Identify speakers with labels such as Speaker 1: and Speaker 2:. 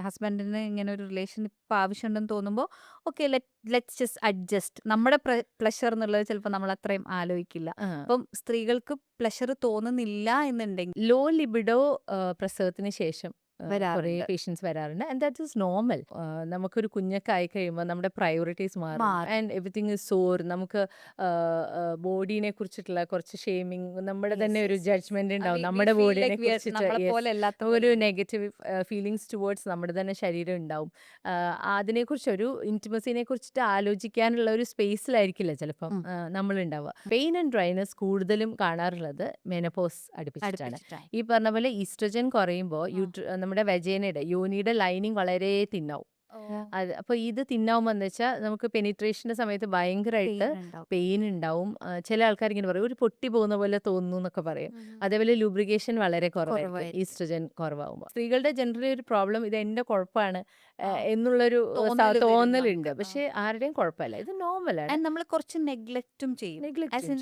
Speaker 1: ഹസ്ബൻഡിന് ഇങ്ങനെ ഒരു റിലേഷൻഷിപ്പ് ആവശ്യമുണ്ടെന്ന് തോന്നുമ്പോൾ ഓക്കെ ലെറ്റ്സ് ജസ്റ്റ് അഡ്ജസ്റ്റ് നമ്മുടെ പ്ലഷർ എന്നുള്ളത് ചിലപ്പോൾ നമ്മൾ അത്രയും ആലോചിക്കില്ല.
Speaker 2: ആ.
Speaker 1: അപ്പം സ്ത്രീകൾക്ക് പ്ലഷർ തോന്നുന്നില്ല എന്നുണ്ടെങ്കിൽ
Speaker 2: ലോ ലിബിഡോ പ്രസവത്തിന് ശേഷം കുറേ
Speaker 1: വരാറുണ്ട്.
Speaker 2: പേഷ്യൻസ് വരാറുണ്ട്. And that is normal. നമുക്കൊരു കുഞ്ഞൊക്കെ ആയി കഴിയുമ്പോൾ നമ്മുടെ പ്രയോറിറ്റീസ് മാറും.
Speaker 1: മാറും.
Speaker 2: ആൻഡ് എവറിത്തിങ് ഈസ് സോർ. നമുക്ക് ബോഡീനെ കുറിച്ചിട്ടുള്ള കുറച്ച് ഷെയ്മിങ്, നമ്മുടെ
Speaker 1: യെസ്
Speaker 2: തന്നെ ഒരു
Speaker 1: യെസ് യെസ്.
Speaker 2: ജഡ്ജ്മെന്റ് ഉണ്ടാവും
Speaker 1: വി
Speaker 2: നമ്മുടെ
Speaker 1: ഫീൽ
Speaker 2: ബോഡീനെ
Speaker 1: ലൈക്ക്
Speaker 2: കുറിച്ചിട്ട്.
Speaker 1: നമ്മളെ
Speaker 2: യെസ്,
Speaker 1: പോലെ അല്ലാത്ത
Speaker 2: ഒരു
Speaker 1: പോലെ.
Speaker 2: നെഗറ്റീവ് ഫീലിങ്സ് ടുവേർഡ്സ് നമ്മുടെ തന്നെ ശരീരം ഉണ്ടാവും. അതിനെക്കുറിച്ച് ഒരു ഇൻറ്റിമസിനെ കുറിച്ചിട്ട് ആലോചിക്കാനുള്ള ഒരു സ്പേസിലായിരിക്കില്ല ചിലപ്പം നമ്മളുണ്ടാവുക. പെയിൻ ആൻഡ് ഡ്രൈനസ് കൂടുതലും കാണാറുള്ളത് മെനപ്പോസ് അടുപ്പിച്ചിട്ടാണ്.
Speaker 1: അടുപ്പിച്ചിട്ടാണ്.
Speaker 2: ഈ പറഞ്ഞ പോലെ ഈസ്ട്രജൻ കുറയുമ്പോൾ നമ്മുടെ വെജേനയുടെ യോനിയുടെ ലൈനിങ് വളരെ തിന്നാവും.
Speaker 1: ഓ,
Speaker 2: അപ്പോൾ ഇത് തിന്നാവുമ്പോൾ എന്ന് വെച്ചാൽ നമുക്ക് പെനിട്രേഷൻ്റെ സമയത്ത് ഭയങ്കരമായിട്ട്
Speaker 1: പെയിൻ ഉണ്ടാവും.
Speaker 2: പെയിൻ ഉണ്ടാവും. ചില ആൾക്കാർ ഇങ്ങനെ പറയും ഒരു പൊട്ടി പോകുന്ന പോലെ തോന്നുന്നു എന്നൊക്കെ പറയും.
Speaker 1: ഉം.
Speaker 2: അതേപോലെ ലൂബ്രിക്കേഷൻ വളരെ കുറവായിരിക്കും
Speaker 1: കുറവായിരിക്കും.
Speaker 2: ഈസ്ട്രജൻ കുറവാകുമ്പോൾ. സ്ത്രീകളുടെ ജനറലി ഒരു പ്രോബ്ലം ഇത് എൻ്റെ കുഴപ്പമാണ്
Speaker 1: ആ,
Speaker 2: എന്നുള്ളൊരു
Speaker 1: തോന്നല് വരും
Speaker 2: തോന്നലുണ്ട്.
Speaker 1: നമുക്ക്.
Speaker 2: പക്ഷേ ആരുടെയും കുഴപ്പമല്ല, ഇത് നോർമലാണ്.
Speaker 1: നമ്മൾ കുറച്ച് നെഗ്ലക്റ്റും ചെയ്യും.
Speaker 2: Neglect
Speaker 1: as in